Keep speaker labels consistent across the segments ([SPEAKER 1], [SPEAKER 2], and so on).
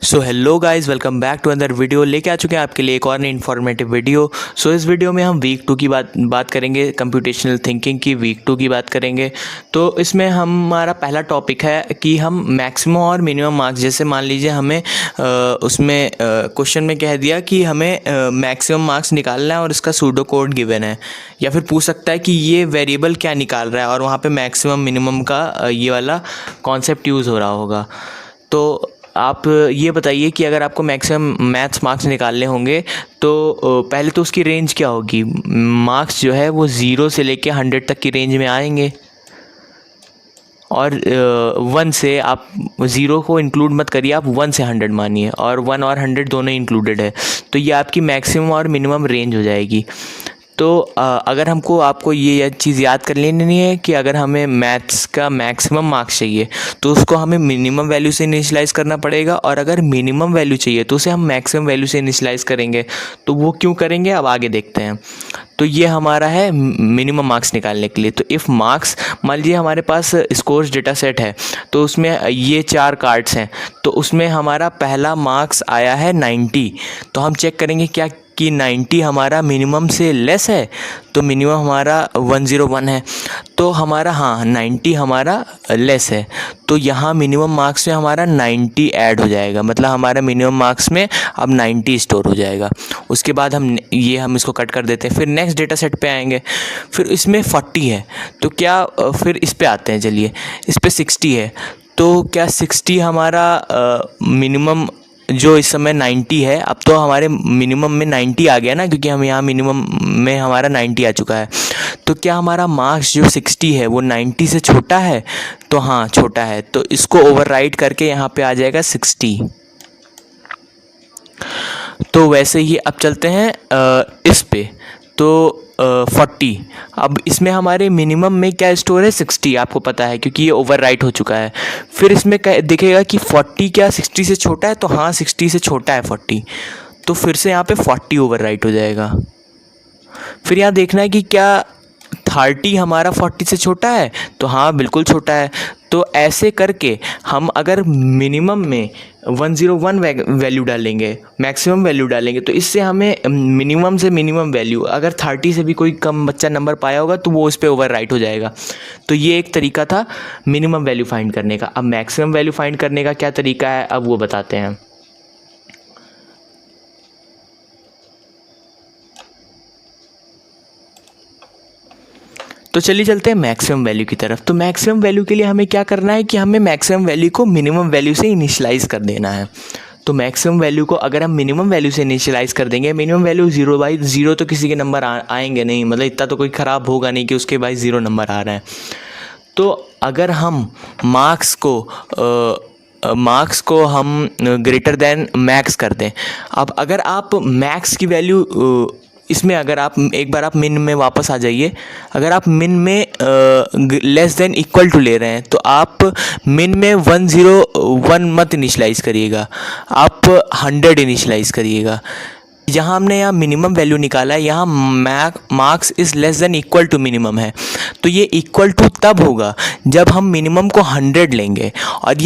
[SPEAKER 1] So hello guys, welcome back to other video. लेके आ चुके हैं आपके लिए एक और नई इन्फॉर्मेटिव वीडियो। सो इस वीडियो में हम वीक 2 की बात करेंगे, कंप्यूटेशनल थिंकिंग की वीक 2 की बात करेंगे। तो इसमें हमारा पहला टॉपिक है कि हम मैक्सिमम और मिनिमम मार्क्स, जैसे मान लीजिए हमें उसमें क्वेश्चन में कह दिया कि हमें मैक्सिमम मार्क्स निकालना है और इसका सूडो कोड गिवन है, या फिर पूछ सकता है कि ये वेरिएबल क्या निकाल रहा है और वहाँ पे मैक्सिमम मिनिमम का ये वाला कॉन्सेप्ट यूज़ हो रहा होगा। तो आप ये बताइए कि अगर आपको मैक्सिमम मैथ्स मार्क्स निकालने होंगे तो पहले तो उसकी रेंज क्या होगी। मार्क्स जो है वो 0 से लेके 100 तक की रेंज में आएंगे, और 1 से आप 0 को इंक्लूड मत करिए, आप 1 से 100 मानिए, और 1 और 100 दोनों इंक्लूडेड है। तो ये आपकी मैक्सिमम और मिनिमम रेंज हो जाएगी। तो अगर आपको ये चीज़ याद कर लेनी है कि अगर हमें मैथ्स का मैक्सिमम मार्क्स चाहिए तो उसको हमें मिनिमम वैल्यू से इनिशियलाइज़ करना पड़ेगा, और अगर मिनिमम वैल्यू चाहिए तो उसे हम मैक्सिमम वैल्यू से इनिशियलाइज़ करेंगे। तो वो क्यों करेंगे, अब आगे देखते हैं। तो ये हमारा है मिनिमम मार्क्स निकालने के लिए। तो इफ़ मार्क्स, मान लीजिए हमारे पास स्कोर्स डेटा सेट है, तो उसमें ये 4 कार्ड्स हैं, तो उसमें हमारा पहला मार्क्स आया है 90। तो हम चेक करेंगे क्या कि 90 हमारा मिनिमम से लेस है। तो मिनिमम हमारा 101 है, तो हमारा 90 हमारा लेस है। तो यहाँ मिनिमम मार्क्स में हमारा 90 ऐड हो जाएगा, मतलब हमारा मिनिमम मार्क्स में अब 90 स्टोर हो जाएगा। उसके बाद हम इसको कट कर देते हैं। फिर नेक्स्ट डेटा सेट पे आएंगे, फिर इसमें 40 है, तो क्या फिर इस पे आते हैं। चलिए, इस पे 60 है, तो क्या 60 हमारा मिनिमम जो इस समय 90 है, अब तो हमारे मिनिमम में 90 आ गया ना, क्योंकि हम यहाँ मिनिमम में हमारा 90 आ चुका है। तो क्या हमारा मार्क्स जो 60 है वो 90 से छोटा है? तो हाँ, छोटा है। तो इसको ओवरराइड करके यहाँ पे आ जाएगा 60। तो वैसे ही अब चलते हैं इस पे। तो 40, अब इसमें हमारे मिनिमम में क्या स्टोर है, 60, आपको पता है क्योंकि ये ओवरराइट हो चुका है। फिर इसमें दिखेगा कि 40 क्या 60 से छोटा है, तो हाँ 60 से छोटा है 40। तो फिर से यहाँ पे 40 ओवरराइट हो जाएगा। फिर यहाँ देखना है कि क्या 30 हमारा 40 से छोटा है, तो हाँ बिल्कुल छोटा है। तो ऐसे करके हम अगर मिनिमम में 101 वैल्यू डालेंगे, मैक्सिमम वैल्यू डालेंगे, तो इससे हमें मिनिमम से मिनिमम वैल्यू, अगर 30 से भी कोई कम बच्चा नंबर पाया होगा तो वो उस पर ओवरराइट हो जाएगा। तो ये एक तरीका था मिनिमम वैल्यू फाइंड करने का। अब मैक्सिमम वैल्यू फाइंड करने का क्या तरीका है, अब वो बताते हैं। तो चलिए चलते हैं मैक्सिमम वैल्यू की तरफ। तो मैक्सिमम वैल्यू के लिए हमें क्या करना है कि हमें मैक्सिमम वैल्यू को मिनिमम वैल्यू से इनिशियलाइज़ कर देना है। तो मैक्सिमम वैल्यू को अगर हम मिनिमम वैल्यू से इनिशियलाइज़ कर देंगे, मिनिमम वैल्यू 0 बाई 0, तो किसी के नंबर आएंगे नहीं, मतलब इतना तो कोई ख़राब होगा नहीं कि उसके बाई 0 नंबर आ रहा है। तो अगर हम मार्क्स को हम ग्रेटर देन मैक्स कर दें। अब अगर आप मैक्स की वैल्यू इसमें, अगर आप एक बार आप मिन में वापस आ जाइए, अगर आप मिन में लेस देन इक्वल टू ले रहे हैं, तो आप मिन में 101 मत इनिशलाइज़ करिएगा, आप 100 इनिशलाइज़ करिएगा। यहाँ हमने यहाँ मिनिमम वैल्यू निकाला है, यहाँ marks is less than equal to minimum है। तो ये इक्वल टू तब होगा जब हम मिनिमम को 100 लेंगे, और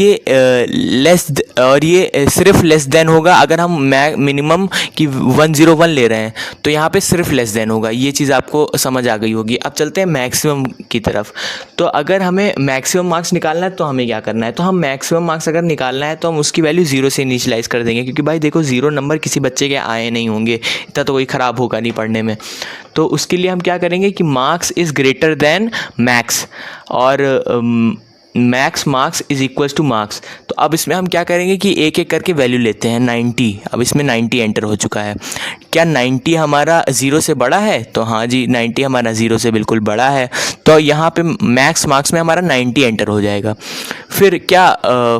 [SPEAKER 1] ये सिर्फ लेस देन होगा अगर हम मिनिमम की 101 ले रहे हैं, तो यहाँ पे सिर्फ लेस देन होगा। ये चीज़ आपको समझ आ गई होगी। अब चलते हैं मैक्सिमम की तरफ। तो अगर हमें मैक्सिमम मार्क्स निकालना है तो हमें क्या करना है, तो हम मैक्सिमम मार्क्स अगर निकालना है तो हम उसकी वैल्यू 0 से इनिशियलाइज़ कर देंगे, क्योंकि भाई देखो 0 नंबर किसी बच्चे के आए नहीं होंगे, इतना तो कोई ख़राब होगा नहीं पढ़ने में। तो उसके लिए हम क्या करेंगे कि marks is greater than max, और max marks is equals to marks. तो अब इसमें हम क्या करेंगे कि एक एक करके वैल्यू लेते हैं। 90, अब इसमें 90 एंटर हो चुका है। क्या 90 हमारा 0 से बड़ा है? तो हाँ जी, 90 हमारा 0 से बिल्कुल बड़ा है। तो यहाँ पे मैक्स मार्क्स में हमारा 90 एंटर हो जाएगा। फिर क्या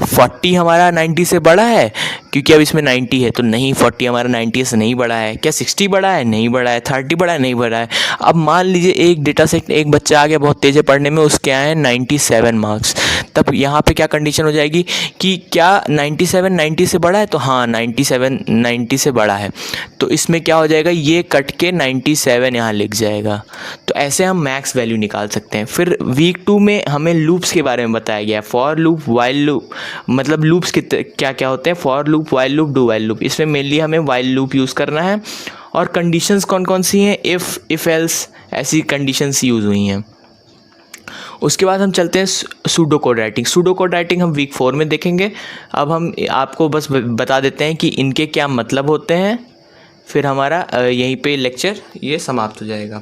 [SPEAKER 1] 40 हमारा 90 से बड़ा है? क्योंकि अब इसमें 90 है, तो नहीं, 40 हमारा 90 से नहीं बड़ा है। क्या 60 बड़ा है? नहीं बड़ा है। 30 बड़ा है? नहीं बड़ा है। अब मान लीजिए एक डेटा सेट, एक बच्चा आ गया बहुत तेज़ है पढ़ने में, उसके आए हैं 97 मार्क्स। तब यहाँ पे क्या कंडीशन हो जाएगी कि क्या 97 90 से बड़ा है? तो हाँ, 97 90 से बड़ा है। तो इसमें क्या हो जाएगा, ये कट के 97 यहाँ लिख जाएगा। तो ऐसे हम मैक्स वैल्यू निकाल सकते हैं। फिर वीक 2 में हमें लूप्स के बारे में बताया गया है। फॉर लूप, वाइल लूप, मतलब लूप्स क्या क्या होते हैं, for loop, while loop, do while loop. इसमें मेनली हमें वाइल लूप यूज़ करना है। और कंडीशंस कौन कौन सी हैं, इफ़ एल्स ऐसी कंडीशंस यूज़ हुई हैं। उसके बाद हम चलते हैं pseudo code writing. Pseudo code writing हम वीक 4 में देखेंगे। अब हम आपको बस बता देते हैं कि इनके क्या मतलब होते हैं, फिर हमारा यहीं पे लेक्चर ये समाप्त हो जाएगा।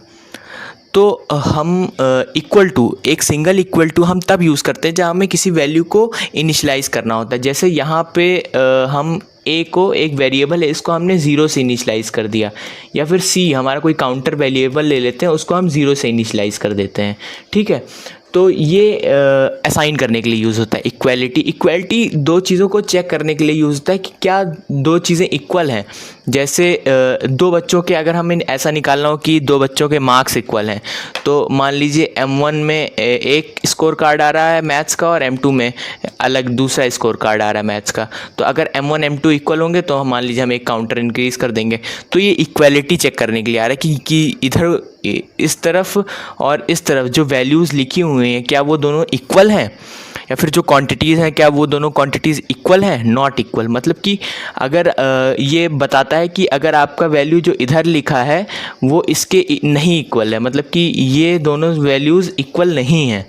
[SPEAKER 1] तो हम इक्वल टू, एक सिंगल इक्वल टू हम तब यूज़ करते हैं जहाँ हमें किसी वैल्यू को इनिशलाइज़ करना होता है। जैसे यहाँ पे हम ए को, एक वेरिएबल है, इसको हमने 0 से इनिशलाइज़ कर दिया, या फिर सी हमारा कोई काउंटर वेरिएबल ले लेते हैं, उसको हम 0 से इनिशलाइज़ कर देते हैं। ठीक है, तो ये असाइन करने के लिए यूज़ होता है। इक्वालिटी दो चीज़ों को चेक करने के लिए यूज़ होता है कि क्या दो चीज़ें इक्वल हैं। जैसे दो बच्चों के, अगर हमें ऐसा निकालना हो कि दो बच्चों के मार्क्स इक्वल हैं, तो मान लीजिए M1 में एक स्कोर कार्ड आ रहा है मैथ्स का और M2 में अलग दूसरा स्कोर कार्ड आ रहा है मैथ्स का। तो अगर M1 M2 इक्वल होंगे तो मान लीजिए हम एक काउंटर इंक्रीज़ कर देंगे। तो ये इक्वालिटी चेक करने के लिए आ रहा है कि इधर इस तरफ और इस तरफ जो वैल्यूज़ लिखी हुई हैं क्या वो दोनों इक्वल हैं, या फिर जो क्वांटिटीज़ हैं क्या वो दोनों क्वांटिटीज़ इक्वल हैं, नॉट इक्वल। मतलब कि अगर ये बताता है कि अगर आपका वैल्यू जो इधर लिखा है वो इसके नहीं इक्वल है, मतलब कि ये दोनों वैल्यूज़ इक्वल नहीं हैं।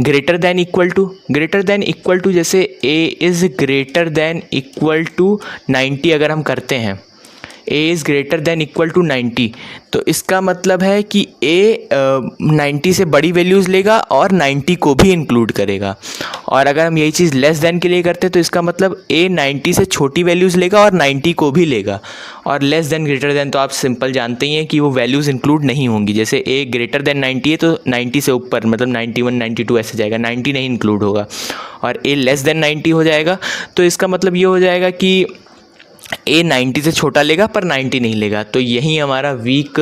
[SPEAKER 1] ग्रेटर दैन इक्वल टू जैसे a is greater than equal to 90 अगर हम करते हैं, a is greater than equal to 90, तो इसका मतलब है कि a 90 से बड़ी वैल्यूज़ लेगा और 90 को भी इंक्लूड करेगा। और अगर हम यही चीज़ लेस दैन के लिए करते हैं तो इसका मतलब a 90 से छोटी वैल्यूज़ लेगा और 90 को भी लेगा। और लेस दैन ग्रेटर दैन तो आप सिंपल जानते ही हैं कि वो वैल्यूज़ इंक्लूड नहीं होंगी। जैसे a ग्रेटर दैन 90 है तो 90 से ऊपर मतलब 91 92 ऐसे जाएगा, 90 नहीं इंक्लूड होगा। और a लेस दैन 90 हो जाएगा, तो इसका मतलब ये हो जाएगा कि a 90 से छोटा लेगा पर 90 नहीं लेगा। तो यही हमारा वीक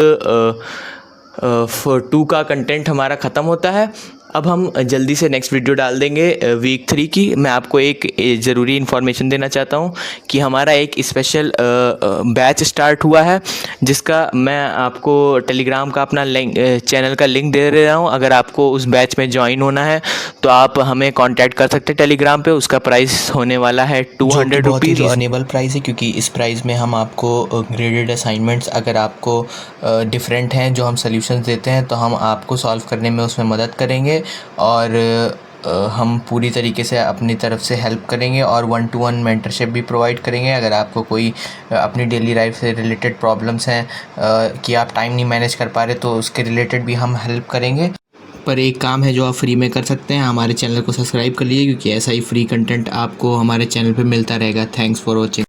[SPEAKER 1] 2 का कंटेंट हमारा ख़त्म होता है। अब हम जल्दी से नेक्स्ट वीडियो डाल देंगे वीक 3 की। मैं आपको एक ज़रूरी इन्फॉर्मेशन देना चाहता हूँ कि हमारा एक स्पेशल बैच स्टार्ट हुआ है, जिसका मैं आपको टेलीग्राम का अपना लिंक, चैनल का लिंक दे रहा हूँ। अगर आपको उस बैच में ज्वाइन होना है तो आप हमें कांटेक्ट कर सकते हैं टेलीग्राम पे। उसका प्राइस होने वाला है 200 रुपीज़।
[SPEAKER 2] रीजनेबल प्राइस है, क्योंकि इस प्राइस में हम आपको ग्रेडेड असाइनमेंट्स अगर आपको डिफरेंट हैं जो हम सॉल्यूशंस देते हैं तो हम आपको सॉल्व करने में उसमें मदद करेंगे, और हम पूरी तरीके से अपनी तरफ से हेल्प करेंगे और 1-to-1 मेंटरशिप भी प्रोवाइड करेंगे। अगर आपको कोई अपनी डेली लाइफ से रिलेटेड प्रॉब्लम्स हैं कि आप टाइम नहीं मैनेज कर पा रहे, तो उसके रिलेटेड भी हम हेल्प करेंगे। पर एक काम है जो आप फ्री में कर सकते हैं, हमारे चैनल को सब्सक्राइब कर लीजिए, क्योंकि ऐसा ही फ्री कंटेंट आपको हमारे चैनल पे मिलता रहेगा। Thanks for watching.